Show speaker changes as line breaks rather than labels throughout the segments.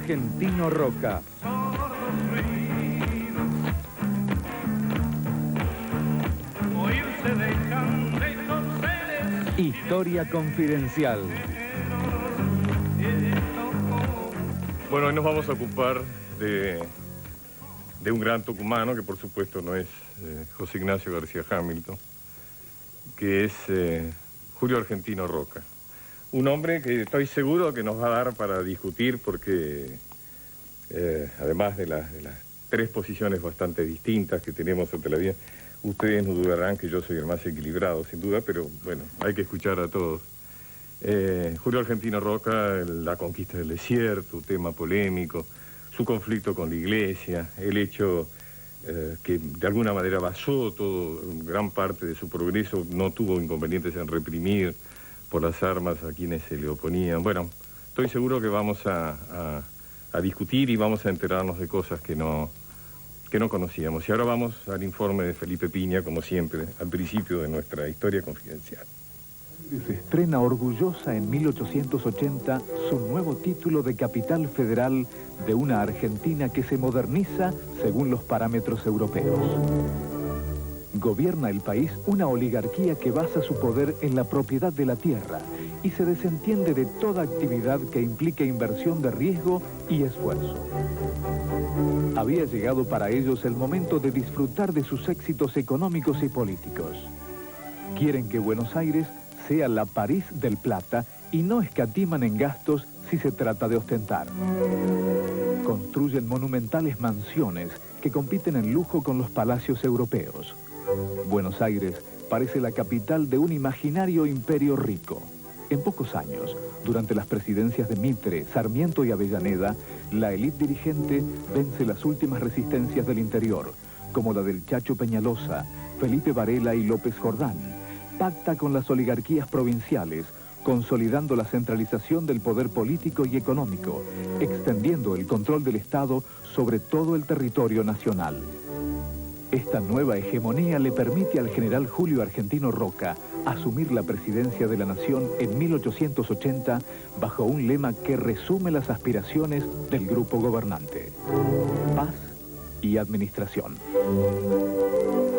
Argentino Roca. Historia confidencial.
Bueno, hoy nos vamos a ocupar de un gran tucumano, que por supuesto no es José Ignacio García Hamilton, que es Julio Argentino Roca. Un hombre que estoy seguro que nos va a dar para discutir porque, además de las tres posiciones bastante distintas que tenemos ante la vida, ustedes no dudarán que yo soy el más equilibrado, sin duda, pero bueno, hay que escuchar a todos. Julio Argentino Roca, la conquista del desierto, tema polémico, su conflicto con la iglesia, el hecho que de alguna manera basó gran parte de su progreso, no tuvo inconvenientes en reprimir por las armas a quienes se le oponían. Bueno, estoy seguro que vamos a discutir y vamos a enterarnos de cosas que no conocíamos. Y ahora vamos al informe de Felipe Piña, como siempre, al principio de nuestra historia confidencial.
Se estrena orgullosa en 1880 su nuevo título de capital federal de una Argentina que se moderniza según los parámetros europeos. Gobierna el país una oligarquía que basa su poder en la propiedad de la tierra y se desentiende de toda actividad que implique inversión de riesgo y esfuerzo. Había llegado para ellos el momento de disfrutar de sus éxitos económicos y políticos. Quieren que Buenos Aires sea la París del Plata y no escatiman en gastos si se trata de ostentar. Construyen monumentales mansiones que compiten en lujo con los palacios europeos. Buenos Aires parece la capital de un imaginario imperio rico. En pocos años, durante las presidencias de Mitre, Sarmiento y Avellaneda, la élite dirigente vence las últimas resistencias del interior, como la del Chacho Peñalosa, Felipe Varela y López Jordán. Pacta con las oligarquías provinciales, consolidando la centralización del poder político y económico, extendiendo el control del Estado sobre todo el territorio nacional. Esta nueva hegemonía le permite al general Julio Argentino Roca asumir la presidencia de la Nación en 1880 bajo un lema que resume las aspiraciones del grupo gobernante: paz y administración.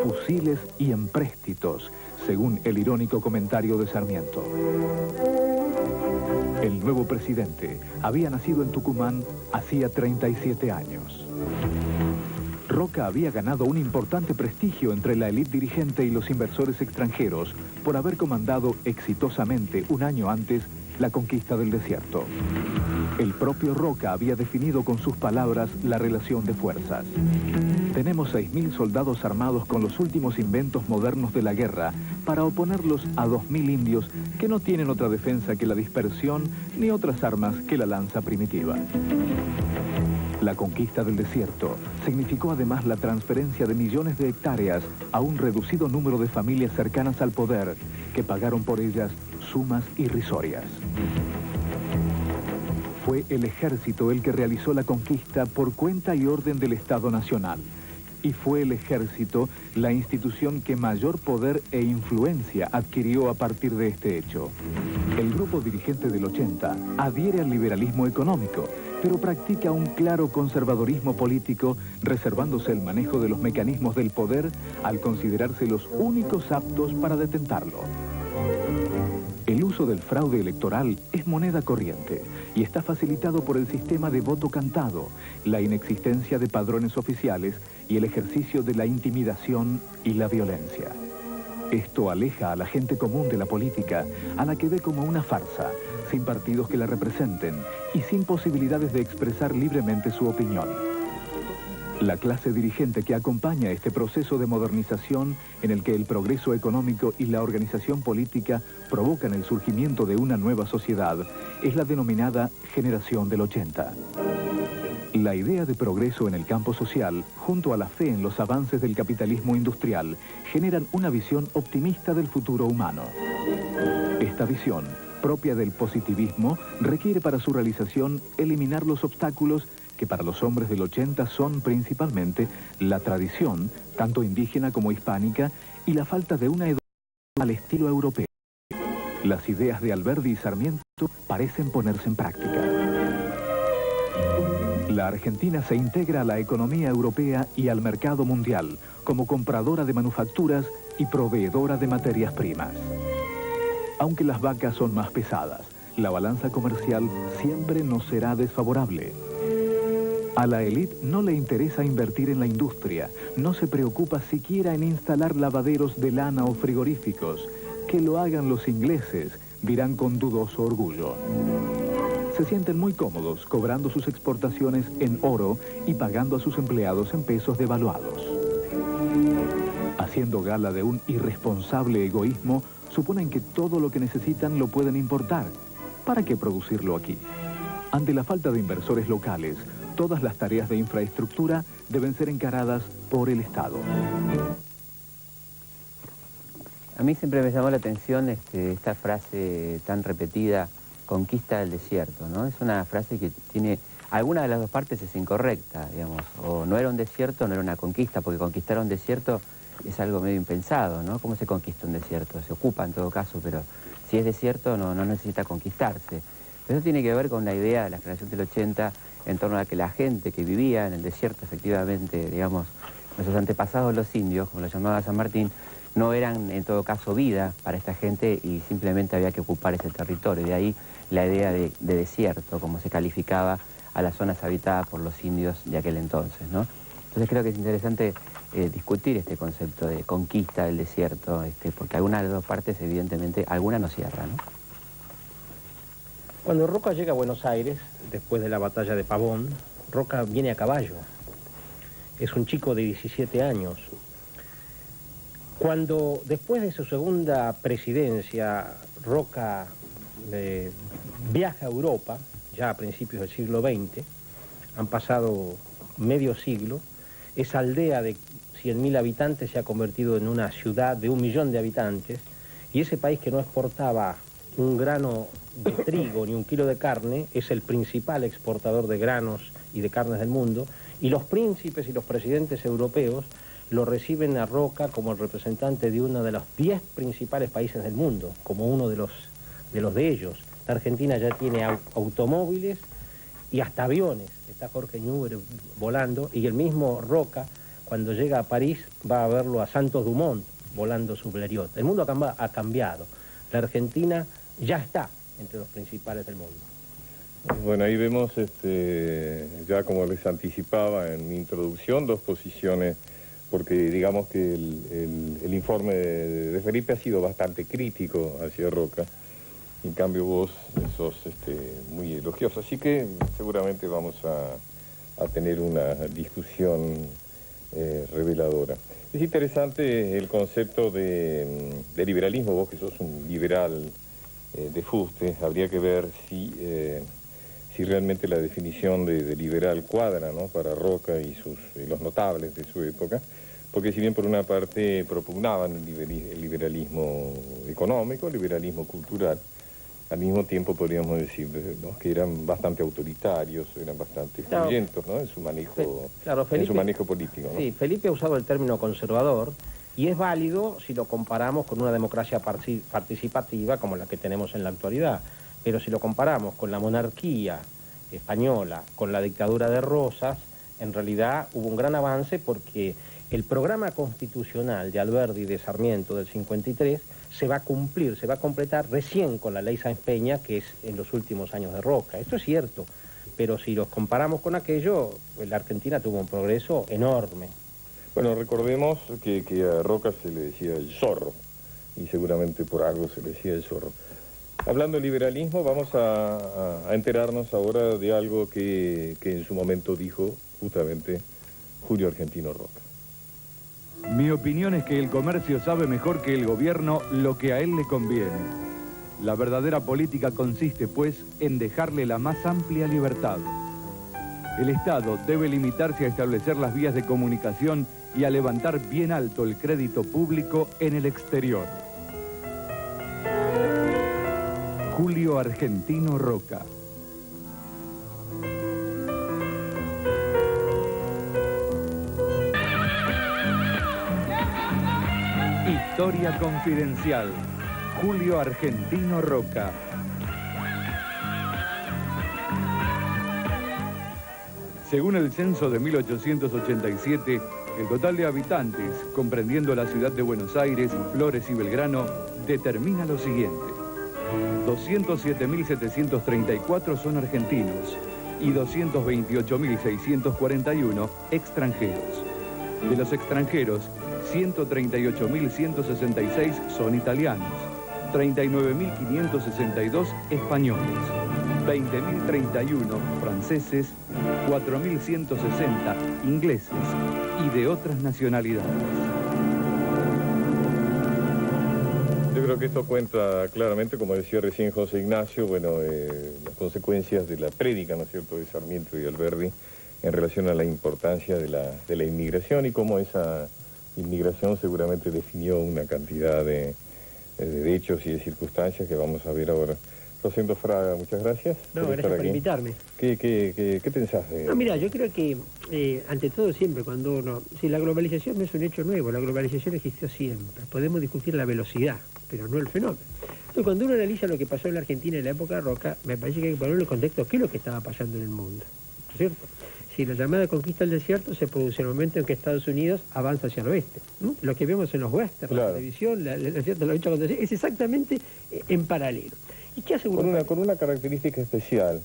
Fusiles y empréstitos, según el irónico comentario de Sarmiento. El nuevo presidente había nacido en Tucumán hacía 37 años. Roca había ganado un importante prestigio entre la élite dirigente y los inversores extranjeros por haber comandado exitosamente un año antes la conquista del desierto. El propio Roca había definido con sus palabras la relación de fuerzas. Tenemos 6.000 soldados armados con los últimos inventos modernos de la guerra para oponerlos a 2.000 indios que no tienen otra defensa que la dispersión ni otras armas que la lanza primitiva. La conquista del desierto significó además la transferencia de millones de hectáreas a un reducido número de familias cercanas al poder que pagaron por ellas sumas irrisorias. Fue el ejército el que realizó la conquista por cuenta y orden del Estado Nacional. Y fue el ejército la institución que mayor poder e influencia adquirió a partir de este hecho. El grupo dirigente del 80 adhiere al liberalismo económico, pero practica un claro conservadorismo político, reservándose el manejo de los mecanismos del poder al considerarse los únicos aptos para detentarlo. El uso del fraude electoral es moneda corriente y está facilitado por el sistema de voto cantado, la inexistencia de padrones oficiales y el ejercicio de la intimidación y la violencia. Esto aleja a la gente común de la política, a la que ve como una farsa, sin partidos que la representen y sin posibilidades de expresar libremente su opinión. La clase dirigente que acompaña este proceso de modernización en el que el progreso económico y la organización política provocan el surgimiento de una nueva sociedad es la denominada generación del 80. La idea de progreso en el campo social, junto a la fe en los avances del capitalismo industrial, generan una visión optimista del futuro humano. Esta visión, propia del positivismo, requiere para su realización eliminar los obstáculos que para los hombres del 80 son principalmente la tradición, tanto indígena como hispánica, y la falta de una educación al estilo europeo. Las ideas de Alberdi y Sarmiento parecen ponerse en práctica. La Argentina se integra a la economía europea y al mercado mundial como compradora de manufacturas y proveedora de materias primas. Aunque las vacas son más pesadas, la balanza comercial siempre nos será desfavorable. A la élite no le interesa invertir en la industria, no se preocupa siquiera en instalar lavaderos de lana o frigoríficos. Que lo hagan los ingleses, dirán con dudoso orgullo. Se sienten muy cómodos cobrando sus exportaciones en oro y pagando a sus empleados en pesos devaluados. Haciendo gala de un irresponsable egoísmo, suponen que todo lo que necesitan lo pueden importar. ¿Para qué producirlo aquí? Ante la falta de inversores locales, todas las tareas de infraestructura deben ser encaradas por el Estado.
A mí siempre me llamó la atención esta frase tan repetida, conquista del desierto, ¿no? Es una frase que tiene, alguna de las dos partes es incorrecta, digamos, o no era un desierto, no era una conquista, porque conquistar un desierto es algo medio impensado, ¿no? ¿Cómo se conquista un desierto? Se ocupa en todo caso, pero si es desierto no necesita conquistarse. Eso tiene que ver con la idea de la generación del 80 en torno a que la gente que vivía en el desierto, efectivamente, digamos, nuestros antepasados los indios, como lo llamaba San Martín, no eran en todo caso vida para esta gente y simplemente había que ocupar ese territorio. De ahí la idea de desierto, como se calificaba a las zonas habitadas por los indios de aquel entonces, ¿no? Entonces creo que es interesante discutir este concepto de conquista del desierto, porque alguna de las dos partes, evidentemente, alguna no cierra, ¿no?
Cuando Roca llega a Buenos Aires, después de la batalla de Pavón, Roca viene a caballo. Es un chico de 17 años. Cuando, después de su segunda presidencia, Roca viaja a Europa, ya a principios del siglo XX, han pasado medio siglo, esa aldea de 100.000 habitantes se ha convertido en una ciudad de 1 millón de habitantes, y ese país que no exportaba un grano de trigo ni 1 kilo de carne es el principal exportador de granos y de carnes del mundo, y los príncipes y los presidentes europeos lo reciben a Roca como el representante de uno de los 10 principales países del mundo, como uno de de ellos. La Argentina ya tiene automóviles y hasta aviones. Está Jorge Newbery volando, y el mismo Roca, cuando llega a París, va a verlo a Santos Dumont volando su Blériot. El mundo ha cambiado. La Argentina ya está entre los principales del mundo.
Bueno, ahí vemos, ya como les anticipaba en mi introducción, dos posiciones, porque digamos que el informe de Felipe ha sido bastante crítico hacia Roca. En cambio vos sos muy elogioso, así que seguramente vamos a tener una discusión reveladora. Es interesante el concepto de liberalismo, vos que sos un liberal de fuste, habría que ver si realmente la definición de liberal cuadra, ¿no?, para Roca y los notables de su época, porque si bien por una parte propugnaban el liberalismo económico, el liberalismo cultural, al mismo tiempo podríamos decir, ¿no?, que eran bastante autoritarios, eran bastante influyentes, ¿no?, en su manejo, Felipe, en su manejo político, ¿no?
Sí, Felipe ha usado el término conservador, y es válido si lo comparamos con una democracia participativa como la que tenemos en la actualidad. Pero si lo comparamos con la monarquía española, con la dictadura de Rosas, en realidad hubo un gran avance, porque el programa constitucional de Alberdi y de Sarmiento del 53 se va a cumplir, se va a completar recién con la ley Sáenz Peña, que es en los últimos años de Roca. Esto es cierto, pero si los comparamos con aquello, pues la Argentina tuvo un progreso enorme.
Bueno, recordemos que a Roca se le decía el zorro, y seguramente por algo se le decía el zorro. Hablando de liberalismo, vamos a enterarnos ahora de algo que en su momento dijo justamente Julio Argentino Roca.
Mi opinión es que el comercio sabe mejor que el gobierno lo que a él le conviene. La verdadera política consiste, pues, en dejarle la más amplia libertad. El Estado debe limitarse a establecer las vías de comunicación y a levantar bien alto el crédito público en el exterior. Julio Argentino Roca. Historia confidencial. Julio Argentino Roca. Según el censo de 1887, el total de habitantes, comprendiendo la ciudad de Buenos Aires, Flores y Belgrano, determina lo siguiente. 207.734 son argentinos y 228.641 extranjeros. De los extranjeros, 138.166 son italianos, 39.562 españoles, 20.031 franceses, 4.160 ingleses y de otras nacionalidades.
Yo creo que esto cuenta claramente, como decía recién José Ignacio, bueno, las consecuencias de la prédica, ¿no es cierto?, de Sarmiento y Alberdi en relación a la importancia de la inmigración y cómo esa inmigración seguramente definió una cantidad de hechos y de circunstancias que vamos a ver ahora. Rosendo Fraga, muchas gracias.
No, gracias por invitarme.
¿Qué pensás de...?
No, mira, yo creo que, ante todo siempre, cuando uno... Si la globalización no es un hecho nuevo, la globalización existió siempre. Podemos discutir la velocidad, pero no el fenómeno. Entonces, cuando uno analiza lo que pasó en la Argentina en la época de Roca, me parece que hay que ponerlo en contexto qué es lo que estaba pasando en el mundo, ¿no es cierto? Si la llamada conquista del desierto se produce en el momento en que Estados Unidos avanza hacia el oeste, ¿no? Lo que vemos en los westerns, claro, la televisión, la lucha contra el desierto, es exactamente en paralelo. ¿Y qué aseguró?
Con una característica especial,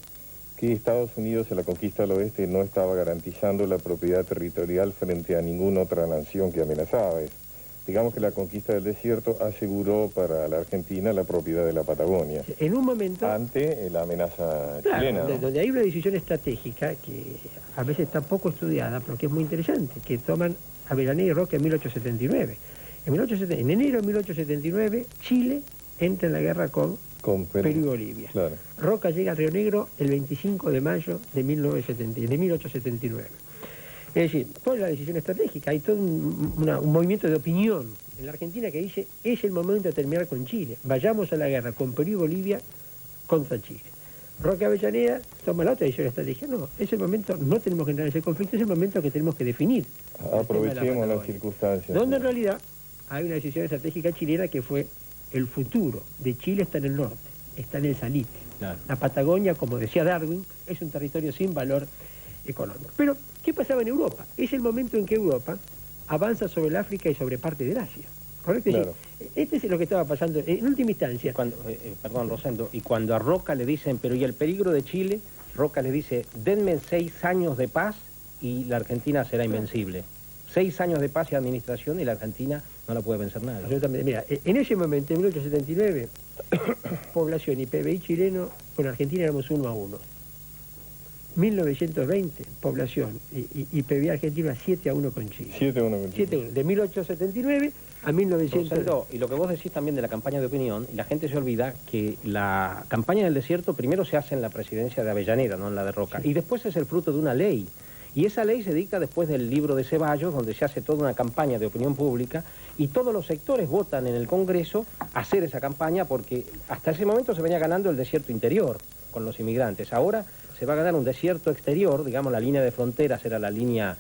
que Estados Unidos en la conquista del oeste no estaba garantizando la propiedad territorial frente a ninguna otra nación que amenazaba. Digamos que la conquista del desierto aseguró para la Argentina la propiedad de la Patagonia.
En un momento...
Ante la amenaza
claro,
chilena, ¿no?
Donde hay una decisión estratégica que a veces está poco estudiada, pero que es muy interesante, que toman Avellaneda y Roca en 1879. En enero de 1879, Chile entra en la guerra con Perú y Bolivia. Claro. Roca llega a Río Negro el 25 de mayo de 1879. Es decir, ¿cuál es la decisión estratégica? Hay todo un movimiento de opinión en la Argentina que dice, es el momento de terminar con Chile. Vayamos a la guerra con Perú y Bolivia contra Chile. Roca Avellaneda toma la otra decisión estratégica. No, es el momento, no tenemos que entrar en ese conflicto, es el momento que tenemos que definir.
Aprovechemos las circunstancias.
Donde en realidad hay una decisión estratégica chilena que fue el futuro de Chile está en el norte, está en el Salitre. Claro. La Patagonia, como decía Darwin, es un territorio sin valor económico. Pero, ¿qué pasaba en Europa? Es el momento en que Europa avanza sobre el África y sobre parte del Asia. ¿Correcto? Claro. Este es lo que estaba pasando en última instancia.
Perdón, Rosendo, y cuando a Roca le dicen, pero ¿y el peligro de Chile? Roca le dice, denme 6 años de paz y la Argentina será invencible. 6 años de paz y administración y la Argentina no la puede vencer nada.
Absolutamente. Mira, en ese momento, en 1879, población y PBI chileno, con Argentina éramos 1-1. 1920, población y PBI argentino a 7-1 con Chile.
7-1 con Chile.
7-1, de 1879 a 1900.
Y lo que vos decís también de la campaña de opinión, y la gente se olvida que la campaña del desierto primero se hace en la presidencia de Avellaneda, no en la de Roca, sí. Y después es el fruto de una ley. Y esa ley se dicta después del libro de Ceballos, donde se hace toda una campaña de opinión pública, y todos los sectores votan en el Congreso a hacer esa campaña, porque hasta ese momento se venía ganando el desierto interior con los inmigrantes. Ahora se va a ganar un desierto exterior, digamos, la línea de fronteras era la línea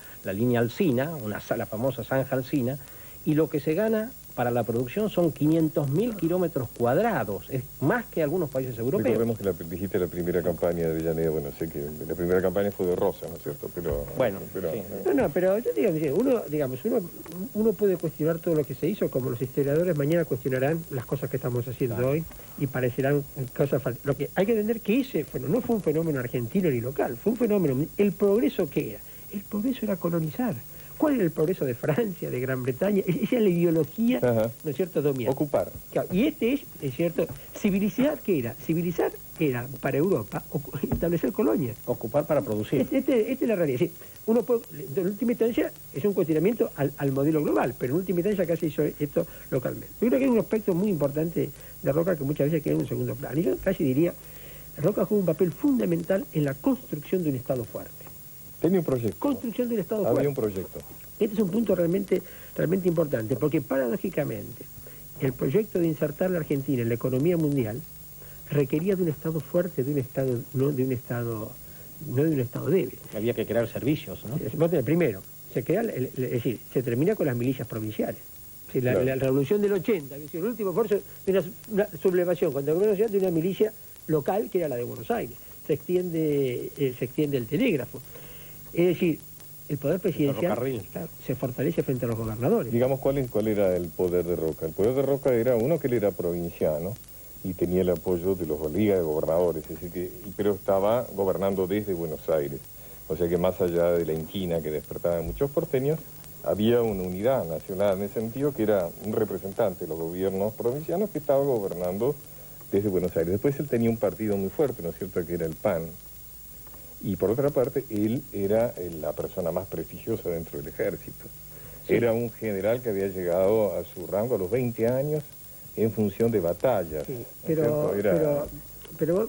Alsina, la famosa zanja Alsina, y lo que se gana para la producción son 500.000 kilómetros cuadrados, es más que algunos países europeos.
Recordemos que dijiste la primera campaña de Avellaneda, bueno, sé que la primera campaña fue de Rosa, ¿no es cierto? Pero,
bueno, sí. Pero yo digo, uno puede cuestionar todo lo que se hizo, como los historiadores mañana cuestionarán las cosas que estamos haciendo hoy y parecerán cosas falsas. Lo que hay que entender que ese no fue un fenómeno argentino ni local, fue un fenómeno, el progreso ¿qué era? El progreso era colonizar. ¿Cuál era el progreso de Francia, de Gran Bretaña? Esa es la ideología, ¿no es cierto?, dominante.
Ocupar.
Claro, y es cierto, civilizar, ¿qué era? Civilizar era, para Europa, establecer colonias.
Ocupar para producir.
Esta es la realidad. Sí, uno puede, en última instancia, es un cuestionamiento al modelo global, pero en última instancia acá se hizo esto localmente. Yo creo que hay un aspecto muy importante de Roca que muchas veces queda en un segundo plano. Y yo casi diría, Roca jugó un papel fundamental en la construcción de un Estado fuerte.
Tenía un proyecto.
Construcción del Estado fuerte.
Había un proyecto.
Este es un punto realmente importante, porque paradójicamente el proyecto de insertar la Argentina en la economía mundial requería de un Estado fuerte, no de un Estado débil.
Había que crear servicios, ¿no?
Primero, se crea, es decir, se termina con las milicias provinciales. Es decir, la revolución del 80, es decir, el último esfuerzo de una sublevación contra el gobierno nacional de una milicia local que era la de Buenos Aires. Se extiende el telégrafo.
Es decir, el poder presidencial
ferrocarril.
claro, se fortalece frente a los gobernadores.
Digamos, ¿cuál era el poder de Roca? El poder de Roca era uno que él era provinciano y tenía el apoyo de los ligas de gobernadores, es decir pero estaba gobernando desde Buenos Aires. O sea que más allá de la inquina que despertaba en muchos porteños, había una unidad nacional en ese sentido que era un representante de los gobiernos provincianos que estaba gobernando desde Buenos Aires. Después él tenía un partido muy fuerte, ¿no es cierto?, que era el PAN. Y por otra parte, él era la persona más prestigiosa dentro del ejército. Sí. Era un general que había llegado a su rango a los 20 años en función de batallas.
Sí, pero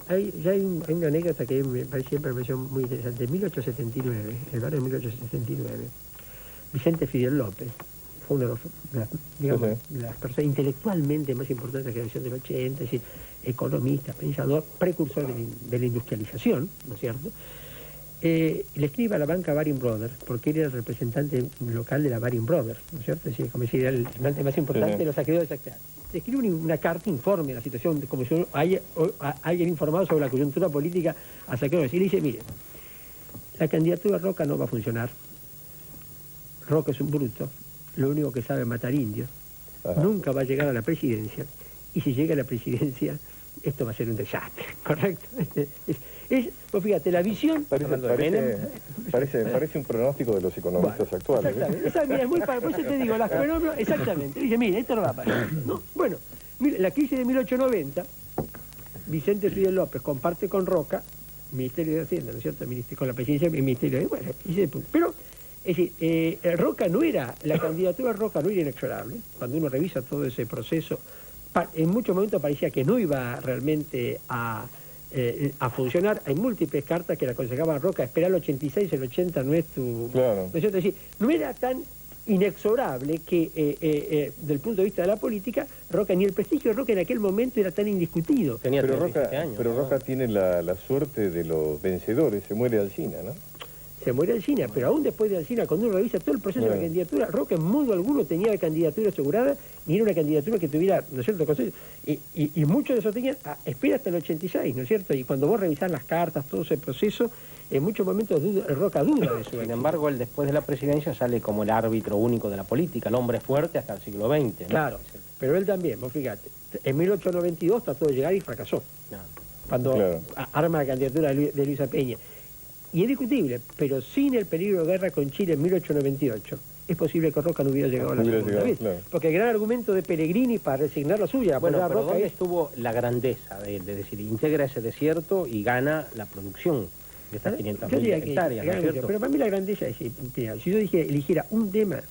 hay una anécdota que siempre me pareció muy interesante. En 1879, el verano de 1879, Vicente Fidel López fue uno de las personas intelectualmente más importantes de la generación del 80, es decir, economista, pensador, precursor de la industrialización, ¿no es cierto? Le escribe a la banca Baring Brothers, porque él era el representante local de la Baring Brothers, ¿no es cierto? Es decir, como decir, era el representante más importante de los acreedores actuales. Le escribe una carta informe de la situación, como si alguien informado sobre la coyuntura política a saqueadores. Y le dice, mire, la candidatura de Roca no va a funcionar. Roca es un bruto, lo único que sabe es matar indios, nunca va a llegar a la presidencia, y si llega a la presidencia, esto va a ser un desastre, ¿correcto? Pues fíjate, la visión...
Parece un pronóstico de los economistas actuales.
Exactamente, mira, es muy por eso te digo, exactamente, dice, mira, esto no va a pasar, ¿no? Bueno, mira, la crisis de 1890, Vicente Fidel López comparte con Roca, Ministerio de Hacienda, ¿no es cierto?, con la presidencia del Ministerio de... Bueno, pero... Es decir, la candidatura de Roca no era inexorable. Cuando uno revisa todo ese proceso, en muchos momentos parecía que no iba realmente a funcionar. Hay múltiples cartas que le aconsejaban a Roca, esperar el 86, el 80 no es tu...
Claro.
¿No es cierto? Es decir, no era tan inexorable que, del punto de vista de la política, Roca, ni el prestigio de Roca en aquel momento era tan indiscutido.
Tenía 37 años.
Pero Roca tiene la suerte de los vencedores, se muere Alsina, ¿no?
Se muere Alsina, pero aún después de Alsina, cuando uno revisa todo el proceso de la candidatura, Roca en modo alguno tenía la candidatura asegurada, ni era una candidatura que tuviera, ¿no es cierto?, y muchos de esos tenían, espera hasta el 86, ¿no es cierto?, y cuando vos revisás las cartas, todo ese proceso, en muchos momentos Roca duda de su
Sin embargo, él después de la presidencia sale como el árbitro único de la política, el hombre fuerte hasta el siglo XX, ¿no?
Claro, pero él también, vos fíjate, en 1892 trató de llegar y fracasó, cuando arma la candidatura de Luisa Peña. Y es discutible, pero sin el peligro de guerra con Chile en 1898, es posible que Roca no hubiera llegado a la segunda vez. Claro. Porque el gran argumento de Pellegrini para resignar la suya...
Bueno, pero ¿dónde estuvo la grandeza de decir, integra ese desierto y gana la producción de estas 500.000 hectáreas, ¿no es cierto?
Pero para mí la grandeza es, mira, si yo eligiera un tema, ¿no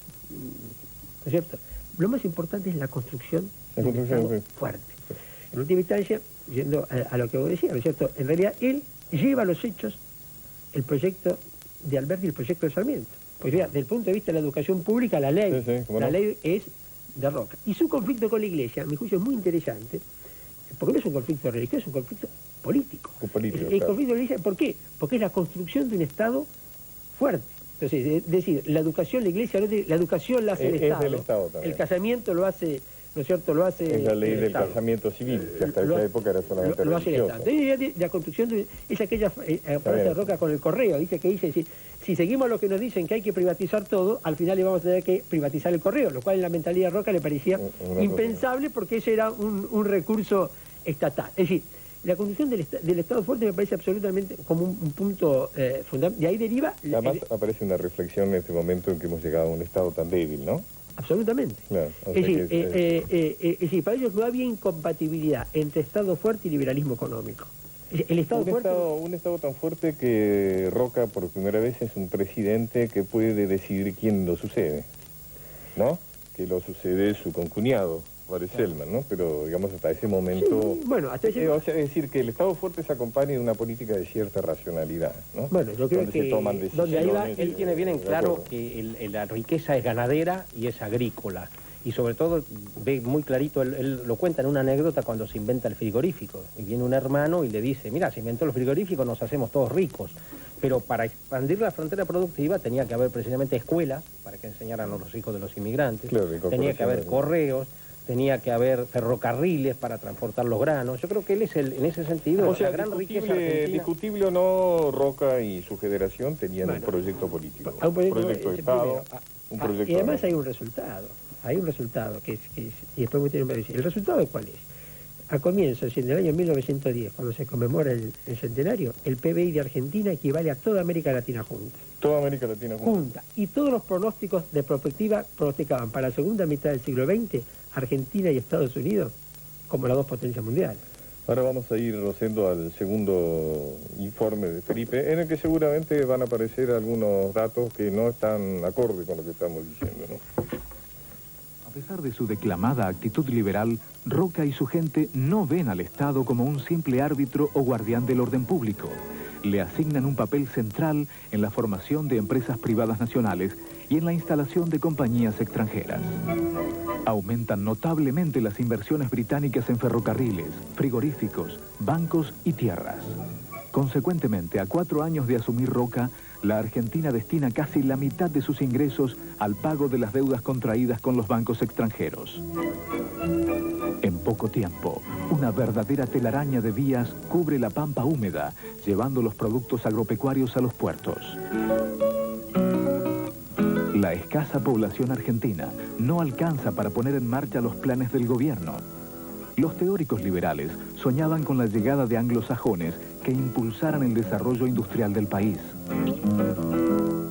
es cierto?, lo más importante es la construcción de un Estado fuerte. En última instancia, yendo a lo que vos decías, ¿no es cierto?, en realidad él lleva a los hechos el proyecto de Alberti y el proyecto de Sarmiento. Pues mira, desde el punto de vista de la educación pública, la ley es de Roca. Y su conflicto con la Iglesia, a mi juicio, es muy interesante, porque no es un conflicto religioso, es un conflicto político. El conflicto de la Iglesia, ¿por qué? Porque es la construcción de un Estado fuerte. Entonces, es decir, la educación, la Iglesia, la educación la hace el Estado.
Del Estado también.
El casamiento lo hace... ¿No es cierto? Lo hace...
Es la ley del casamiento civil, que hasta esa época era solamente religiosa.
La construcción es aquella frase de Roca con el correo, dice si seguimos lo que nos dicen que hay que privatizar todo, al final le vamos a tener que privatizar el correo, lo cual en la mentalidad de Roca le parecía impensable porque ese era un recurso estatal. Es decir, la construcción del Estado fuerte me parece absolutamente como un punto fundamental. De ahí deriva...
Además aparece una reflexión en este momento en que hemos llegado a un Estado tan débil, ¿no?
Absolutamente.
Claro,
es decir, para ellos no había incompatibilidad entre Estado fuerte y liberalismo económico. El Estado
un Estado tan fuerte que Roca por primera vez es un presidente que puede decidir quién lo sucede, ¿no? Que lo sucede su concuñado, Juárez Selman, ¿no? Pero digamos hasta ese momento...
Sí, bueno, hasta ese...
o sea, es decir, que el Estado fuerte se acompaña de una política de cierta racionalidad, ¿no?
Bueno, yo creo
donde se toman decisiones,
donde ahí va, él tiene bien en claro que la riqueza es ganadera y es agrícola. Y sobre todo, ve muy clarito, él lo cuenta en una anécdota cuando se inventa el frigorífico. Y viene un hermano y le dice, mira, se inventó el frigorífico, nos hacemos todos ricos. Pero para expandir la frontera productiva tenía que haber precisamente escuelas para que enseñaran a los hijos de los inmigrantes.
Claro,
tenía que haber correos, tenía que haber ferrocarriles para transportar los granos. Yo creo que él es en ese sentido,
O sea,
la gran riqueza argentina.
discutible o no, Roca y su generación tenían un proyecto político.
Un
proyecto de Estado, un proyecto
y además
de...
hay un resultado que y después usted me dice, ¿el resultado de cuál es? A comienzos, en el año 1910, cuando se conmemora el centenario, el PBI de Argentina equivale a toda América Latina junta.
Toda América Latina junta.
Y todos los pronósticos de prospectiva pronosticaban para la segunda mitad del siglo XX Argentina y Estados Unidos como las dos potencias mundiales.
Ahora vamos a ir, Rosendo, al segundo informe de Felipe, en el que seguramente van a aparecer algunos datos que no están acorde con lo que estamos diciendo, ¿no?
A pesar de su declamada actitud liberal, Roca y su gente no ven al Estado como un simple árbitro o guardián del orden público. Le asignan un papel central en la formación de empresas privadas nacionales y en la instalación de compañías extranjeras. Aumentan notablemente las inversiones británicas en ferrocarriles, frigoríficos, bancos y tierras. Consecuentemente, a 4 años de asumir Roca, la Argentina destina casi la mitad de sus ingresos al pago de las deudas contraídas con los bancos extranjeros. En poco tiempo, una verdadera telaraña de vías cubre la pampa húmeda, llevando los productos agropecuarios a los puertos. La escasa población argentina no alcanza para poner en marcha los planes del gobierno. Los teóricos liberales soñaban con la llegada de anglosajones que impulsaran el desarrollo industrial del país.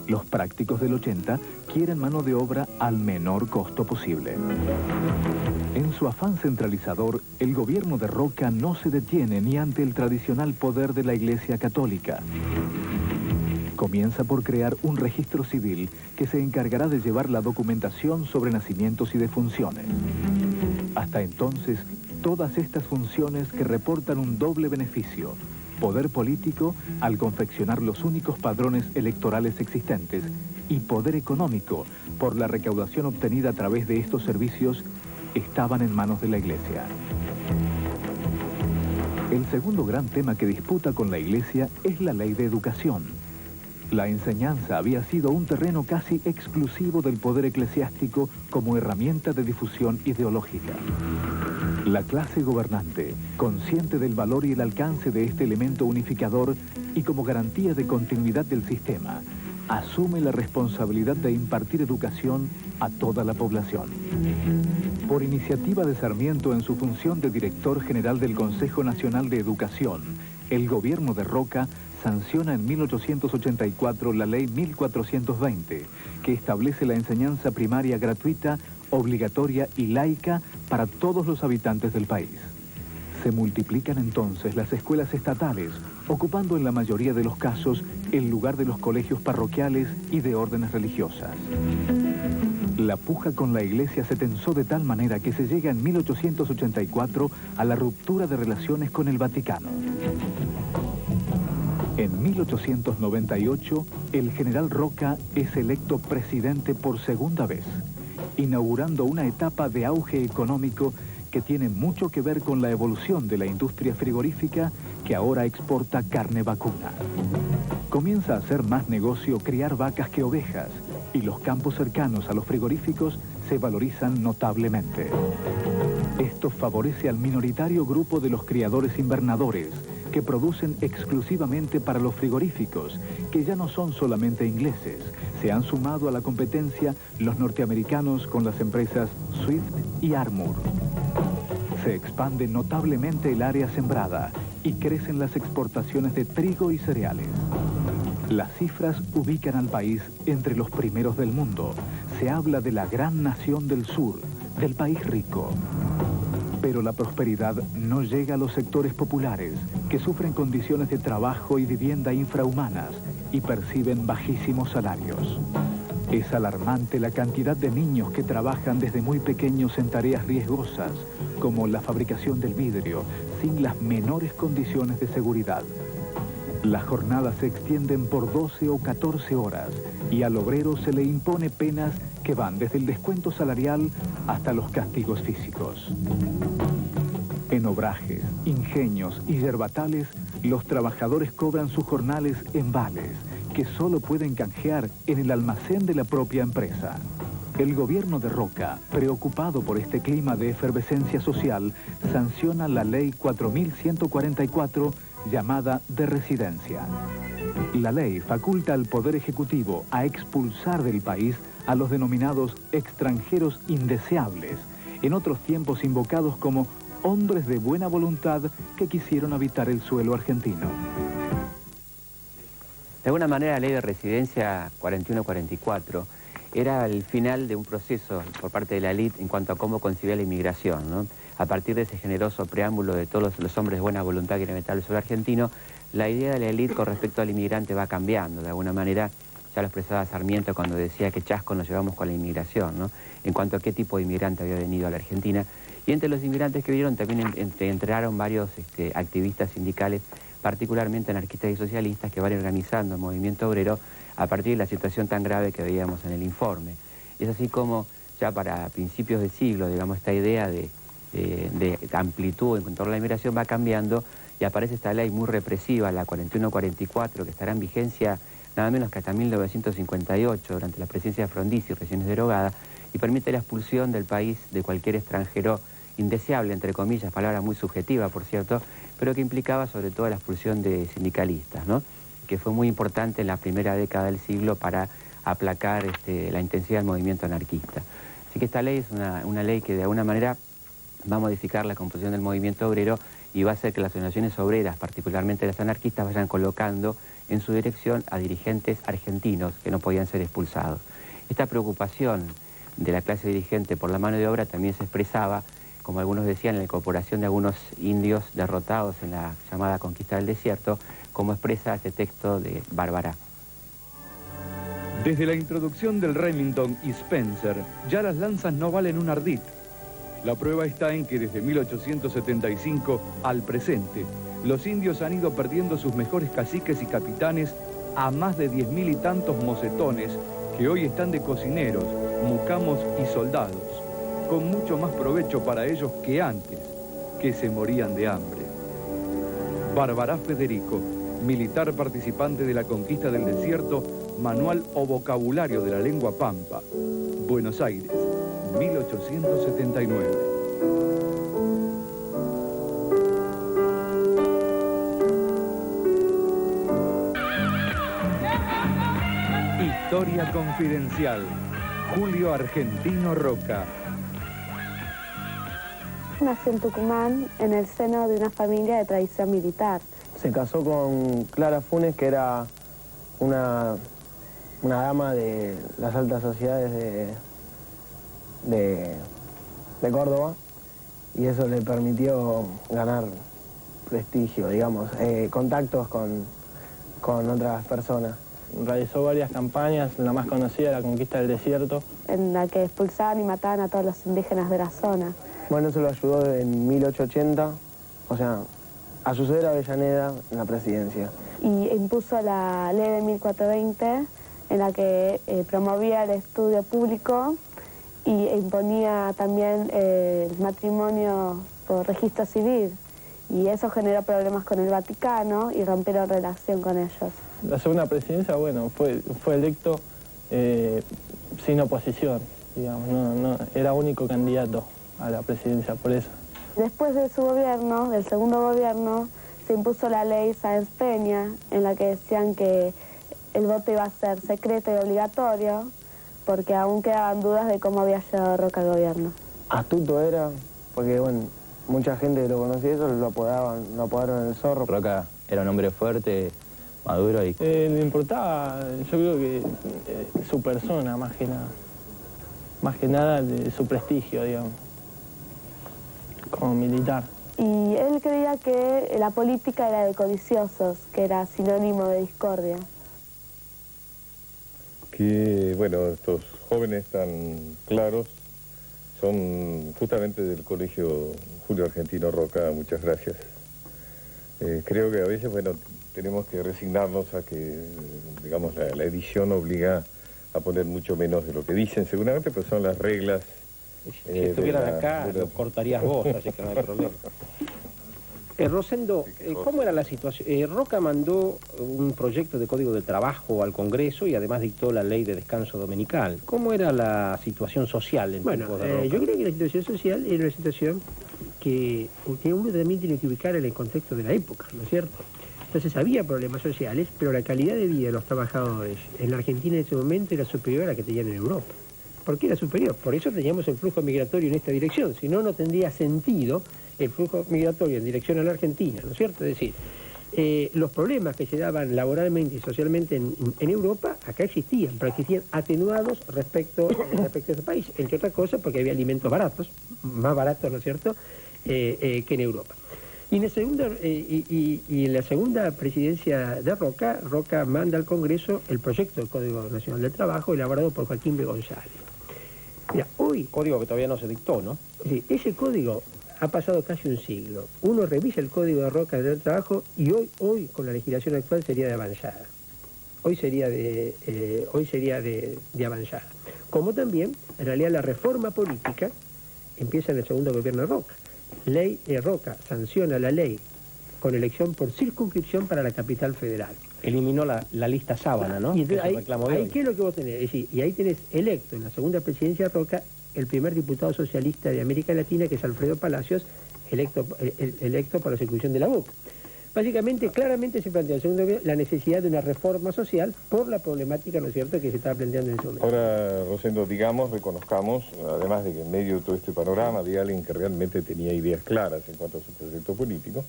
Los prácticos del 80 quieren mano de obra al menor costo posible. En su afán centralizador, el gobierno de Roca no se detiene ni ante el tradicional poder de la Iglesia Católica. Comienza por crear un registro civil que se encargará de llevar la documentación sobre nacimientos y defunciones. Hasta entonces, todas estas funciones que reportan un doble beneficio: poder político al confeccionar los únicos padrones electorales existentes y poder económico por la recaudación obtenida a través de estos servicios, estaban en manos de la Iglesia. El segundo gran tema que disputa con la Iglesia es la ley de educación. La enseñanza había sido un terreno casi exclusivo del poder eclesiástico como herramienta de difusión ideológica. La clase gobernante, consciente del valor y el alcance de este elemento unificador y como garantía de continuidad del sistema, asume la responsabilidad de impartir educación a toda la población. Por iniciativa de Sarmiento en su función de director general del Consejo Nacional de Educación, el gobierno de Roca sanciona en 1884 la Ley 1420, que establece la enseñanza primaria gratuita, obligatoria y laica para todos los habitantes del país. Se multiplican entonces las escuelas estatales, ocupando en la mayoría de los casos el lugar de los colegios parroquiales y de órdenes religiosas. La puja con la Iglesia se tensó de tal manera que se llega en 1884 a la ruptura de relaciones con el Vaticano. En 1898, el general Roca es electo presidente por segunda vez, inaugurando una etapa de auge económico que tiene mucho que ver con la evolución de la industria frigorífica que ahora exporta carne vacuna. Comienza a hacer más negocio criar vacas que ovejas y los campos cercanos a los frigoríficos se valorizan notablemente. Esto favorece al minoritario grupo de los criadores invernadores que producen exclusivamente para los frigoríficos, que ya no son solamente ingleses. Se han sumado a la competencia los norteamericanos con las empresas Swift y Armour. Se expande notablemente el área sembrada y crecen las exportaciones de trigo y cereales. Las cifras ubican al país entre los primeros del mundo. Se habla de la gran nación del sur, del país rico. Pero la prosperidad no llega a los sectores populares, que sufren condiciones de trabajo y vivienda infrahumanas y perciben bajísimos salarios. Es alarmante la cantidad de niños que trabajan desde muy pequeños en tareas riesgosas, como la fabricación del vidrio, sin las menores condiciones de seguridad. Las jornadas se extienden por 12 o 14 horas y al obrero se le impone penas que van desde el descuento salarial hasta los castigos físicos. En obrajes, ingenios y yerbatales, los trabajadores cobran sus jornales en vales, que solo pueden canjear en el almacén de la propia empresa. El gobierno de Roca, preocupado por este clima de efervescencia social, sanciona la ley 4144 llamada de residencia. La ley faculta al Poder Ejecutivo a expulsar del país a los denominados extranjeros indeseables, en otros tiempos invocados como hombres de buena voluntad que quisieron habitar el suelo argentino.
De alguna manera la ley de residencia 4144 era el final de un proceso por parte de la élite en cuanto a cómo concebía la inmigración, ¿no? A partir de ese generoso preámbulo de todos los hombres de buena voluntad que quieren habitar el suelo argentino, la idea de la élite con respecto al inmigrante va cambiando. De alguna manera ya lo expresaba Sarmiento cuando decía que chasco nos llevamos con la inmigración, ¿no? En cuanto a qué tipo de inmigrante había venido a la Argentina. Y entre los inmigrantes que vinieron también entraron varios activistas sindicales, particularmente anarquistas y socialistas, que van organizando el movimiento obrero a partir de la situación tan grave que veíamos en el informe. Y es así como ya para principios del siglo, digamos, esta idea de amplitud en torno a la inmigración va cambiando y aparece esta ley muy represiva, la 4144, que estará en vigencia nada menos que hasta 1958, durante la presidencia de Frondizi, recién es derogada, y permite la expulsión del país de cualquier extranjero indeseable, entre comillas, palabra muy subjetiva, por cierto, pero que implicaba sobre todo la expulsión de sindicalistas, ¿no? Que fue muy importante en la primera década del siglo para aplacar la intensidad del movimiento anarquista. Así que esta ley es una ley que de alguna manera va a modificar la composición del movimiento obrero y va a hacer que las organizaciones obreras, particularmente las anarquistas, vayan colocando en su dirección a dirigentes argentinos que no podían ser expulsados. Esta preocupación de la clase dirigente por la mano de obra también se expresaba, como algunos decían, en la incorporación de algunos indios derrotados en la llamada conquista del desierto, como expresa este texto de Bárbara.
Desde la introducción del Remington y Spencer, ya las lanzas no valen un ardid. La prueba está en que desde 1875 al presente, los indios han ido perdiendo sus mejores caciques y capitanes a más de 10.000 y tantos mocetones que hoy están de cocineros, mucamos y soldados, con mucho más provecho para ellos que antes, que se morían de hambre. Bárbara Federico, militar participante de la conquista del desierto, manual o vocabulario de la lengua pampa, Buenos Aires, 1879. Historia confidencial. Julio Argentino Roca.
Nació en Tucumán, en el seno de una familia de tradición militar.
Se casó con Clara Funes, que era una dama de las altas sociedades de Córdoba, y eso le permitió ganar prestigio, digamos, contactos con otras personas. Realizó varias campañas, la más conocida, la conquista del desierto,
En la que expulsaban y mataban a todos los indígenas de la zona.
Bueno, eso lo ayudó en 1880, o sea, a suceder a Avellaneda en la presidencia.
Y impuso la ley de 1420, en la que promovía el estudio público y imponía también el matrimonio por registro civil. Y eso generó problemas con el Vaticano y rompieron relación con ellos.
La segunda presidencia, bueno, fue electo sin oposición, digamos, no era único candidato a la presidencia, por eso.
Después de su gobierno, del segundo gobierno, se impuso la ley Sáenz Peña, en la que decían que el voto iba a ser secreto y obligatorio, porque aún quedaban dudas de cómo había llegado Roca al gobierno.
Astuto era, porque bueno, mucha gente que lo conocía eso lo apodaron el zorro.
Roca era un hombre fuerte, maduro y...
Le importaba, yo creo que su persona más que nada su prestigio, digamos, como militar.
Y él creía que la política era de codiciosos, que era sinónimo de discordia.
Que, bueno, estos jóvenes tan claros son justamente del Colegio Julio Argentino Roca, muchas gracias. Creo que a veces, bueno, tenemos que resignarnos a que, digamos, la edición obliga a poner mucho menos de lo que dicen, seguramente, pues son las reglas.
Si estuvieran acá, lo cortarías vos, así que no hay problema. Rosendo, ¿cómo era la situación? Roca mandó un proyecto de Código de Trabajo al Congreso y además dictó la ley de descanso dominical. ¿Cómo era la situación social en tiempos de Roca?
Yo creo que la situación social era una situación que uno también tiene que ubicar en el contexto de la época, ¿no es cierto? Entonces había problemas sociales, pero la calidad de vida de los trabajadores en la Argentina en ese momento era superior a la que tenían en Europa. ¿Por qué era superior? Por eso teníamos el flujo migratorio en esta dirección, si no, no tendría sentido el flujo migratorio en dirección a la Argentina, ¿no es cierto? Es decir, los problemas que se daban laboralmente y socialmente en Europa, acá existían, pero existían atenuados respecto a ese país, entre otras cosas porque había alimentos baratos, más baratos, ¿no es cierto?, que en Europa. Y en la segunda presidencia de Roca manda al Congreso el proyecto del Código Nacional del Trabajo elaborado por Joaquín B. González. Mira, hoy...
Código que todavía no se dictó, ¿no?
Sí, ese código ha pasado casi un siglo. Uno revisa el Código de Roca del Trabajo y hoy con la legislación actual sería de avanzada. Hoy sería de avanzada. Como también, en realidad, la reforma política empieza en el segundo gobierno de Roca. Roca sanciona la ley con elección por circunscripción para la capital federal.
Eliminó la lista sábana, ¿no?
Y entonces,
ahí
¿qué es lo que vos tenés? Es decir, y ahí tenés electo en la segunda presidencia de Roca el primer diputado socialista de América Latina, que es Alfredo Palacios, electo para la ejecución de la boca. Básicamente, claramente se plantea en el segundo gobierno la necesidad de una reforma social por la problemática, ¿no es cierto?, que se estaba planteando en ese momento.
Ahora, Rosendo, digamos, reconozcamos, además de que en medio de todo este panorama había alguien que realmente tenía ideas claras en cuanto a su proyecto político,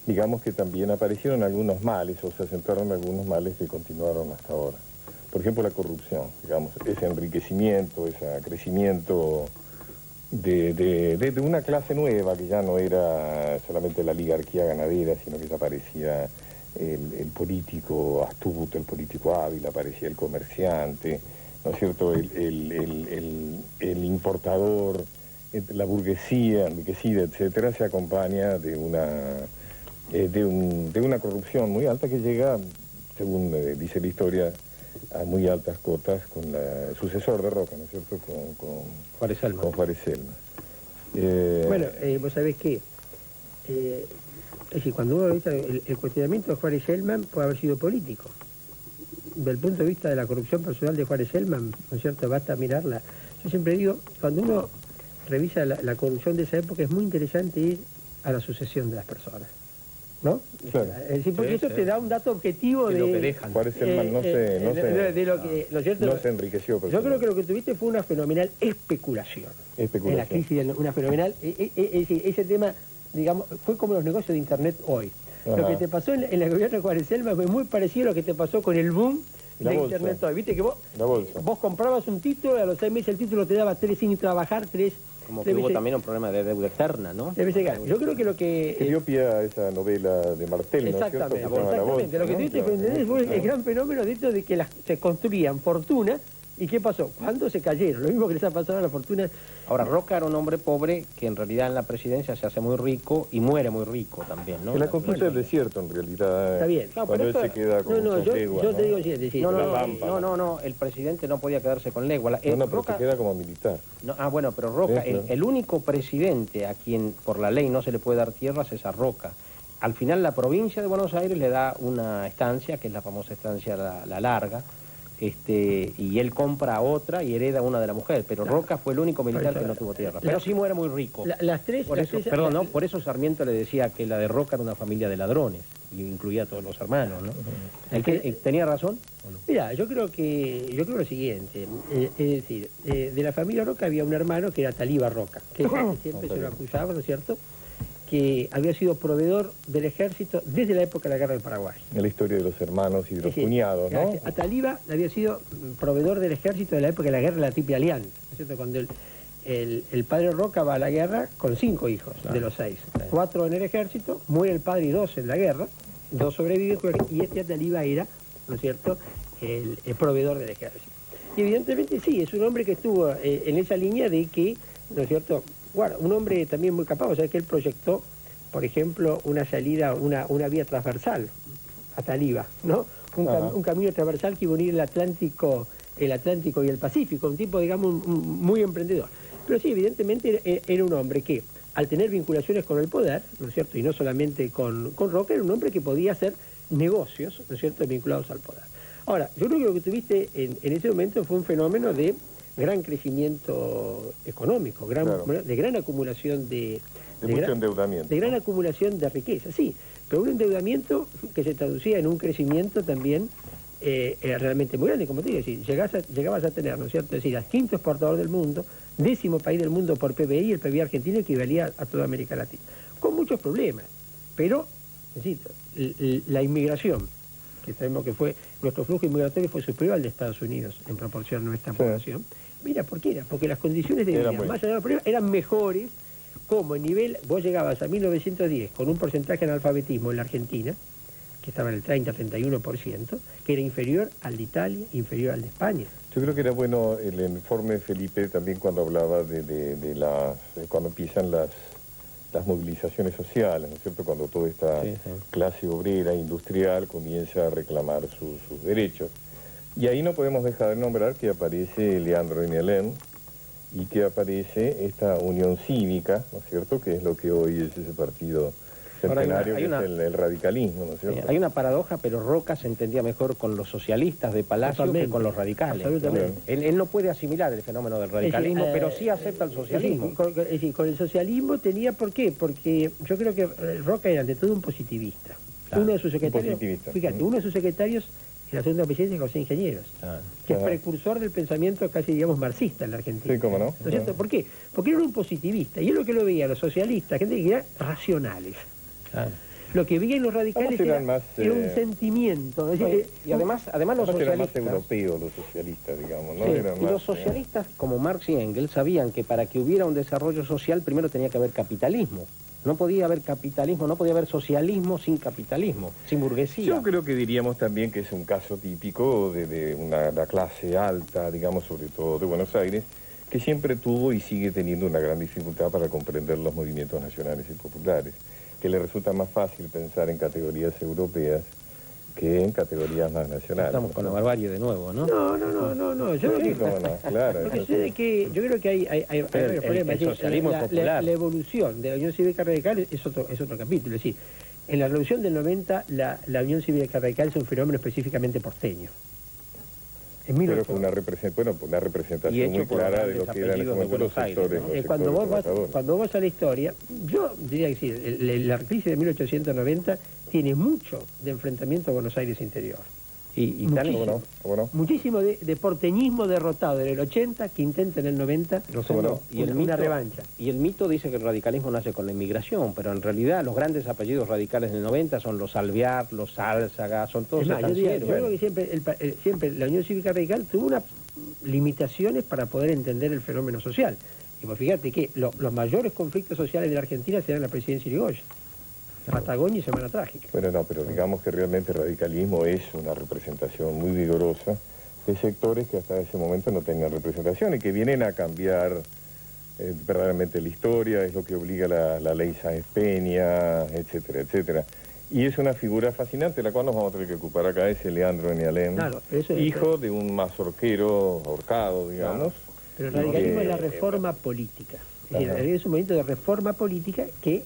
digamos que también aparecieron algunos males, o se acentuaron algunos males que continuaron hasta ahora. Por ejemplo, la corrupción, digamos, ese enriquecimiento, ese crecimiento de una clase nueva que ya no era solamente la oligarquía ganadera, sino que ya aparecía el político astuto, el político hábil, aparecía el comerciante, ¿no es cierto?, el importador, la burguesía enriquecida, etcétera, se acompaña de una corrupción muy alta que llega, según dice la historia, a muy altas cotas con el sucesor de Roca, ¿no es cierto?, con
Juárez Celman.
Con Juárez Celman.
Bueno, vos sabés que, es decir, cuando uno revisa el cuestionamiento de Juárez Celman puede haber sido político. Desde el punto de vista de la corrupción personal de Juárez Celman, ¿no es cierto?, basta mirarla. Yo siempre digo, cuando uno revisa la corrupción de esa época, es muy interesante ir a la sucesión de las personas, ¿no?
Claro.
Es decir, porque eso te da un dato objetivo de
lo que dejan.
Juárez Celman no se enriqueció.
Yo creo que lo que tuviste fue una fenomenal especulación. En la crisis, una fenomenal... ese tema, digamos, fue como los negocios de Internet hoy. Ajá. Lo que te pasó en el gobierno de Juárez Celman fue muy parecido a lo que te pasó con el boom de Internet hoy. Viste que vos comprabas un título y a los 6 meses el título te daba 3 sin trabajar, 3...
Como que hubo también un problema de deuda eterna, ¿no?
Yo creo que lo que...
Que dio pie a esa novela de Martel, ¿no es cierto?
Exactamente. Lo que tuviste que entender fue el gran fenómeno de esto de que se construían fortunas. ¿Y qué pasó? ¿Cuándo se cayeron? Lo mismo que les ha pasado a las fortunas.
Ahora, Roca era un hombre pobre que en realidad en la presidencia se hace muy rico y muere muy rico también, ¿no?
Que la conquista del desierto, en realidad.
Está bien.
Cuando él se queda con
yo te digo así.
No, el presidente no podía quedarse con legua.
Pero
Roca,
se queda como militar.
Bueno, pero Roca, el único presidente a quien por la ley no se le puede dar tierras es a Roca. Al final la provincia de Buenos Aires le da una estancia, que es la famosa estancia La Larga, y él compra otra y hereda una de la mujer, pero Roca fue el único militar que no tuvo tierra. Pero sí muere muy rico. Por eso Sarmiento le decía que la de Roca era una familia de ladrones, y incluía a todos los hermanos, ¿no? ¿Tenía razón? ¿O no?
Mira, yo creo lo siguiente, es decir, de la familia Roca había un hermano que era Talíba Roca, que siempre se lo acusaba, ¿no es cierto?, que había sido proveedor del ejército desde la época de la Guerra del Paraguay.
En la historia de los hermanos y de los cuñados, ¿no?
Talíba había sido proveedor del ejército de la época de la Guerra de la Triple Alianza, ¿no es cierto?, cuando el padre Roca va a la guerra con 5 hijos de los 6. 4 en el ejército, muere el padre y 2 en la guerra, 2 sobreviven, y Talíba era, ¿no es cierto?, el proveedor del ejército. Y evidentemente sí, es un hombre que estuvo en esa línea de que, ¿no es cierto?, bueno, un hombre también muy capaz, o sea que él proyectó, por ejemplo, una salida, una vía transversal a Talíba, ¿no? Un camino transversal que iba a unir el Atlántico y el Pacífico, un tipo, digamos, muy emprendedor. Pero sí, evidentemente era un hombre que al tener vinculaciones con el poder, ¿no es cierto?, y no solamente con Roca, era un hombre que podía hacer negocios, ¿no es cierto?, vinculados al poder. Ahora, yo creo que lo que tuviste en ese momento fue un fenómeno de gran crecimiento económico, de gran acumulación de
mucho endeudamiento.
De gran acumulación de riqueza, sí, pero un endeudamiento que se traducía en un crecimiento también realmente muy grande, como te digo, si llegabas a tener, ¿no es cierto?, es decir, al quinto exportador del mundo, 10º país del mundo por PBI, el PBI argentino equivalía a toda América Latina, con muchos problemas, pero, insisto, la inmigración, que sabemos que nuestro flujo inmigratorio fue superior al de Estados Unidos en proporción a nuestra población. Mira, ¿por qué era? Porque las condiciones de vida, más allá de los problemas, eran mejores, como en nivel, vos llegabas a 1910 con un porcentaje de analfabetismo en la Argentina, que estaba en el 30-31%, que era inferior al de Italia, inferior al de España.
Yo creo que era bueno el informe de Felipe también cuando hablaba cuando empiezan las movilizaciones sociales, ¿no es cierto?, cuando toda esta clase obrera, industrial, comienza a reclamar sus derechos. Y ahí no podemos dejar de nombrar que aparece Leandro N. Alem y que aparece esta Unión Cívica, ¿no es cierto?, que es lo que hoy es ese partido centenario, que es el radicalismo, ¿no es cierto?
Hay una paradoja, pero Roca se entendía mejor con los socialistas de Palacio que con los radicales.
Absolutamente.
Él no puede asimilar el fenómeno del radicalismo, pero sí acepta el socialismo.
Con el socialismo tenía, ¿por qué? Porque yo creo que Roca era ante todo un positivista.
Claro,
uno de sus secretarios, fíjate, uno de sus secretarios en la segunda presidencia es José Ingenieros, que es precursor del pensamiento casi, digamos, marxista en la Argentina.
Sí, cómo no.
¿No es cierto? ¿Por qué? Porque era un positivista, y es lo que lo veía los socialistas, gente que era racionales.
Claro.
Lo que veían los radicales era un sentimiento. Es decir,
y además los socialistas...
eran más europeos los socialistas, digamos, ¿no?
Sí,
Eran
los socialistas, como Marx y Engels, sabían que para que hubiera un desarrollo social, primero tenía que haber capitalismo. No podía haber capitalismo, no podía haber socialismo sin capitalismo, sin burguesía.
Yo creo que diríamos también que es un caso típico de la clase alta, digamos, sobre todo de Buenos Aires, que siempre tuvo y sigue teniendo una gran dificultad para comprender los movimientos nacionales y populares, que le resulta más fácil pensar en categorías europeas que en categorías más nacionales.
Estamos con la barbarie de nuevo, ¿no?
No. Yo creo que yo creo que hay problemas.
El socialismo popular.
La evolución de la Unión Cívica Radical es otro capítulo. Es decir, en la revolución del 90, la Unión Cívica Radical es un fenómeno específicamente porteño.
Pero con una representación muy clara de lo que eran en ese momento los sectores.
Cuando vos vas a la historia, yo diría que sí, la crisis de 1890 tiene mucho de enfrentamiento a Buenos Aires interior.
Y
muchísimo, muchísimo de porteñismo derrotado en el 80 que intenta en el 90 una revancha.
Y el mito dice que el radicalismo nace con la inmigración, pero en realidad los grandes apellidos radicales del 90 son los Alvear, los Álzaga, son todos estancieros.
Yo creo que siempre la Unión Cívica Radical tuvo unas limitaciones para poder entender el fenómeno social. Y pues fíjate que los mayores conflictos sociales de la Argentina se dan en la presidencia Irigoyen. Patagonia y Semana Trágica.
Bueno, pero digamos que realmente el radicalismo es una representación muy vigorosa de sectores que hasta ese momento no tenían representación y que vienen a cambiar verdaderamente la historia, es lo que obliga la ley Sáenz Peña, etcétera, etcétera. Y es una figura fascinante, la cual nos vamos a tener que ocupar acá, es Leandro N. Alem, hijo de un mazorquero ahorcado, digamos.
Claro. Pero el radicalismo es la reforma política. Es decir, es un movimiento de reforma política que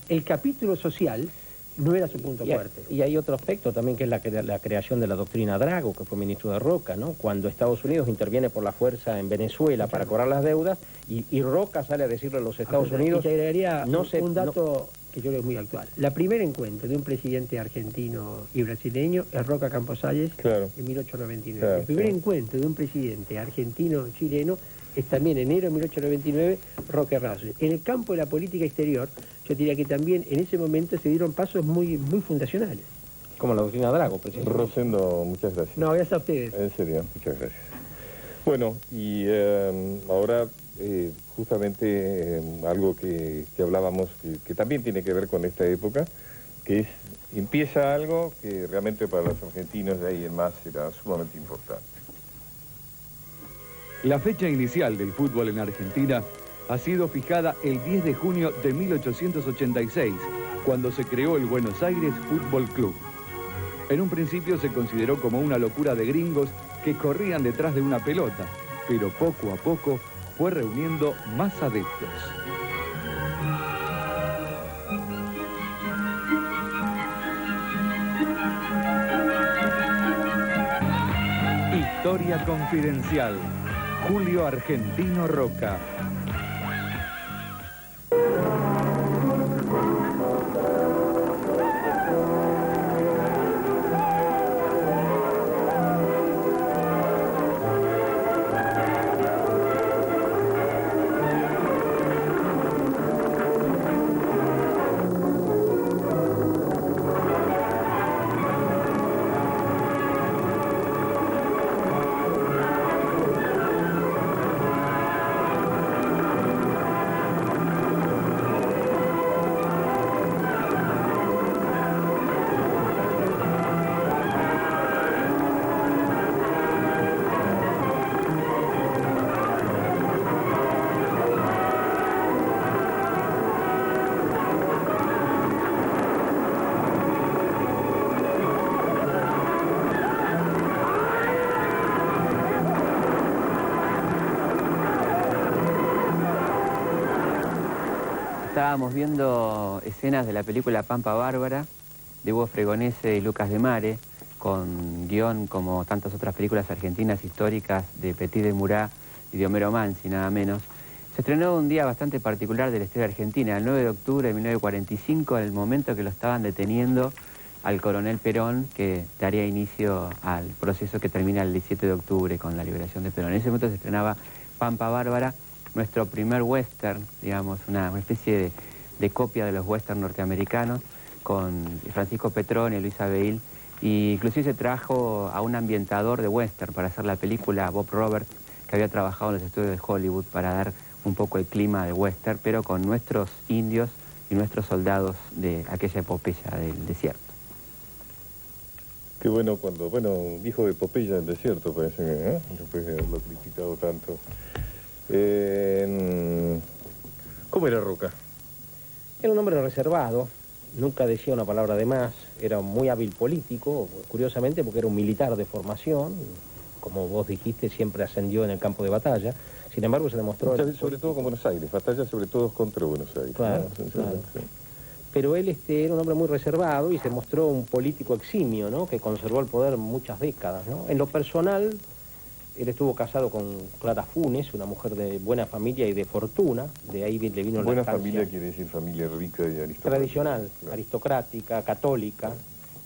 el capítulo social no era su punto fuerte.
Y hay otro aspecto también que es la creación de la doctrina Drago, que fue ministro de Roca, ¿no? Cuando Estados Unidos interviene por la fuerza en Venezuela para cobrar las deudas y Roca sale a decirle a los Estados Unidos...
Y te agregaría un dato que yo creo es muy actual. La primer encuentro de un presidente argentino y brasileño es Roca Camposalles en 1899. El primer encuentro de un presidente argentino-chileno es también enero de 1899, Roca Errázuriz. En el campo de la política exterior, yo diría que también en ese momento se dieron pasos muy fundacionales.
Como la doctrina Drago, precisamente.
Rosendo, muchas gracias.
No, gracias a ustedes.
En serio, muchas gracias. Bueno, y ahora justamente algo que hablábamos, que también tiene que ver con esta época, que es, empieza algo que realmente para los argentinos de ahí en más será sumamente importante.
La fecha inicial del fútbol en Argentina ha sido fijada el 10 de junio de 1886, cuando se creó el Buenos Aires Fútbol Club. En un principio se consideró como una locura de gringos que corrían detrás de una pelota, pero poco a poco fue reuniendo más adeptos. Historia confidencial. Julio Argentino Roca.
Estábamos viendo escenas de la película Pampa Bárbara, de Hugo Fregonese y Lucas de Mare, con guión como tantas otras películas argentinas históricas de Petit de Murat y de Homero Mansi, nada menos. Se estrenó un día bastante particular de la historia argentina, el 9 de octubre de 1945, en el momento que lo estaban deteniendo al coronel Perón, que daría inicio al proceso que termina el 17 de octubre con la liberación de Perón. En ese momento se estrenaba Pampa Bárbara, nuestro primer western, digamos, una especie de copia de los western norteamericanos, con Francisco Petrone, Luisa Beil, y inclusive se trajo a un ambientador de western para hacer la película, Bob Roberts, que había trabajado en los estudios de Hollywood para dar un poco el clima de western, pero con nuestros indios y nuestros soldados de aquella epopeya del desierto.
Qué bueno cuando, dijo epopeya del desierto, parece que, después de haberlo criticado tanto. ¿Cómo era Roca?
Era un hombre reservado, nunca decía una palabra de más, era muy hábil político, curiosamente porque era un militar de formación, como vos dijiste, siempre ascendió en el campo de batalla, sin embargo se demostró...
Sobre todo con Buenos Aires, batalla sobre todo contra Buenos Aires.
Claro,
¿no?
claro. Sí. Pero él era un hombre muy reservado y se mostró un político eximio, ¿no? Que conservó el poder muchas décadas, ¿no? En lo personal... Él estuvo casado con Clara Funes, una mujer de buena familia y de fortuna, de ahí le vino la
buena
estancia.
Familia quiere decir familia rica y aristocrática.
Tradicional,
claro.
Aristocrática, católica,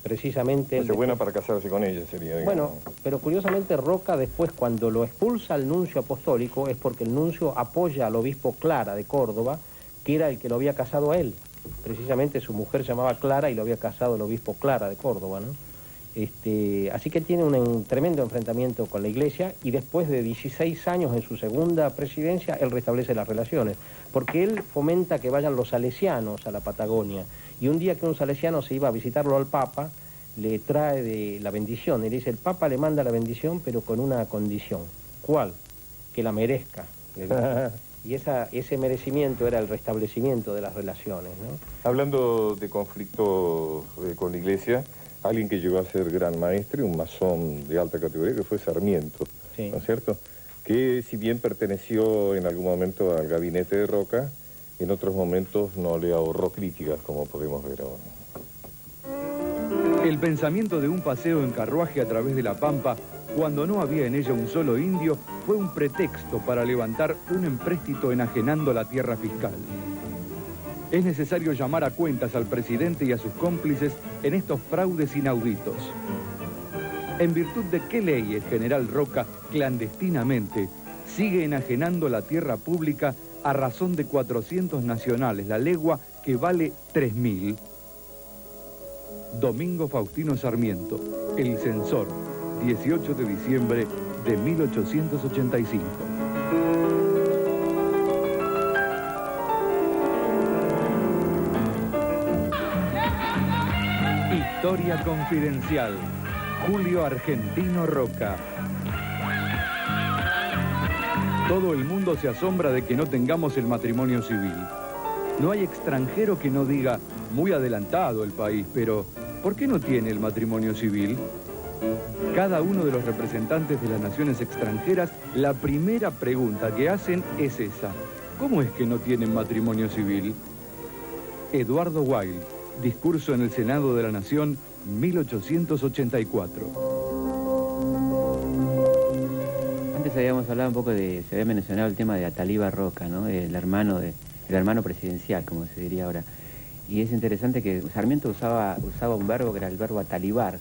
precisamente...
buena para casarse con ella sería, digamos.
Bueno, pero curiosamente Roca después cuando lo expulsa al nuncio apostólico es porque el nuncio apoya al obispo Clara de Córdoba, que era el que lo había casado a él. Precisamente su mujer se llamaba Clara y lo había casado el obispo Clara de Córdoba, ¿no? Así que tiene un tremendo enfrentamiento con la Iglesia y después de 16 años en su segunda presidencia, él restablece las relaciones, porque él fomenta que vayan los salesianos a la Patagonia. Y un día que un salesiano se iba a visitarlo al Papa, le trae la bendición. Y le dice, el Papa le manda la bendición, pero con una condición. ¿Cuál? Que la merezca. Y ese merecimiento era el restablecimiento de las relaciones, ¿no?
Hablando de conflicto con la Iglesia, alguien que llegó a ser gran maestre, un masón de alta categoría, que fue Sarmiento,
sí.
¿No es cierto? Que si bien perteneció en algún momento al gabinete de Roca, en otros momentos no le ahorró críticas, como podemos ver ahora.
El pensamiento de un paseo en carruaje a través de la Pampa, cuando no había en ella un solo indio, fue un pretexto para levantar un empréstito enajenando la tierra fiscal. Es necesario llamar a cuentas al presidente y a sus cómplices en estos fraudes inauditos. ¿En virtud de qué ley el general Roca, clandestinamente, sigue enajenando la tierra pública a razón de 400 nacionales, la legua que vale 3.000? Domingo Faustino Sarmiento, El Censor, 18 de diciembre de 1885. Historia confidencial. Julio Argentino Roca. Todo el mundo se asombra de que no tengamos el matrimonio civil. No hay extranjero que no diga, muy adelantado el país, pero ¿por qué no tiene el matrimonio civil? Cada uno de los representantes de las naciones extranjeras, la primera pregunta que hacen es esa. ¿Cómo es que no tienen matrimonio civil? Eduardo Wilde, discurso en el Senado de la Nación, 1884.
antes habíamos hablado un poco se había mencionado el tema de Atalíbar Roca, ¿no? El hermano presidencial, como se diría ahora. Y es interesante que Sarmiento usaba un verbo que era el verbo atalibar.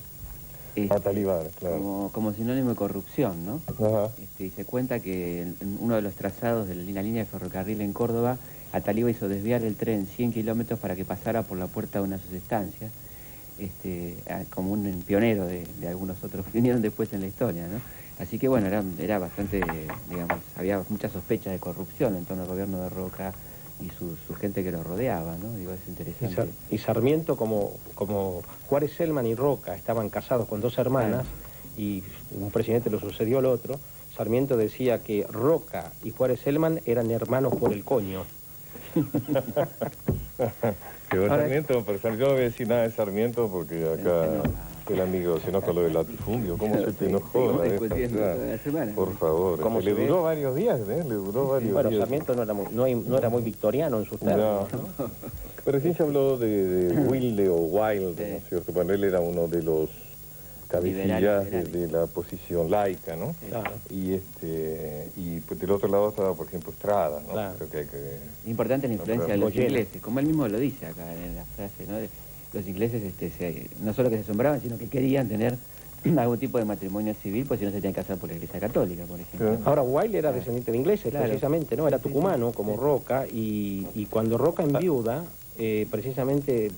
Atalibar, claro.
Como sinónimo de corrupción, ¿no?
Ajá.
Y se cuenta que en uno de los trazados de la línea de ferrocarril en Córdoba, Ataliba hizo desviar el tren 100 kilómetros para que pasara por la puerta de una de sus estancias, como un pionero de algunos otros que vinieron después en la historia, ¿no? Así que bueno, era bastante, digamos, había mucha sospecha de corrupción en torno al gobierno de Roca y su gente que lo rodeaba, ¿no? Digo, es interesante.
Y Sarmiento, como Juárez Celman y Roca estaban casados con dos hermanas, y un presidente lo sucedió al otro, Sarmiento decía que Roca y Juárez Celman eran hermanos por el coño.
Quedó Sarmiento, pero yo no voy a decir nada de Sarmiento porque acá el amigo se enoja lo del latifundio. ¿Cómo se te enojó? Por favor. Le duró varios días, ¿eh? Le duró varios días.
Bueno, Sarmiento no era muy victoriano en sus términos, ¿no?
Pero sí se habló de Wilde o Wilde, ¿no es cierto? Bueno, él era uno de los cabecillas de la posición laica, ¿no?
Claro.
Y pues del otro lado estaba, por ejemplo, Estrada, ¿no?
Claro.
Creo que
Importante la influencia de los ingleses, como él mismo lo dice acá en la frase, ¿no? Los ingleses no solo que se asombraban, sino que querían tener algún tipo de matrimonio civil, pues si no se tenían que casar por la Iglesia Católica, por ejemplo.
Sí.
Ahora, Wilde era descendiente de ingleses, precisamente, ¿no? Era tucumano, como Roca, y cuando Roca enviuda, precisamente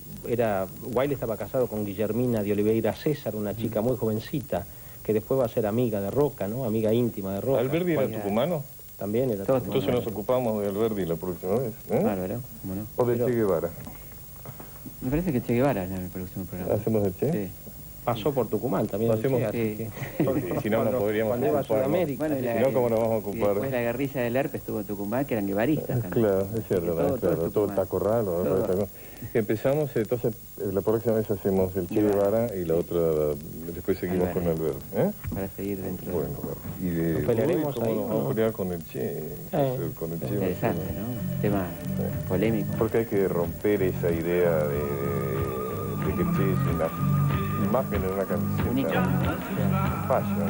Wilde estaba casado con Guillermina de Oliveira César, una chica muy jovencita, que después va a ser amiga de Roca, ¿no? Amiga íntima de Roca.
¿Alberdi era tucumano?
También era tucumano.
Entonces nos ocupamos de Alberdi la próxima vez, ¿eh?
Bárbaro, ¿cómo no?
O de Che Guevara.
Me parece que Che Guevara en el próximo programa.
¿Hacemos el Che?
Sí.
Pasó por Tucumán también.
Hacemos,
sí.
Porque si no, no podríamos
cuando iba a
ocuparnos.
Sudamérica.
Bueno,
Si no, ¿cómo nos vamos a
Y
ocupar?
después la guerrilla del ERP estuvo en Tucumán, que eran guevaristas también.
Claro, es cierto, todo el tacorral. Empezamos, entonces, la próxima vez hacemos el Che Guevara y la otra, después seguimos con Alberdi, ¿eh?
Para seguir dentro
Bueno, y de
Nos pelearemos
¿cómo
ahí,
nos vamos
¿no?
a pelear con el Che? Con el Che
interesante, ¿no? Un tema polémico.
Porque hay que romper esa idea de que el Che es una imagen en una camiseta.
Única.
Fashion.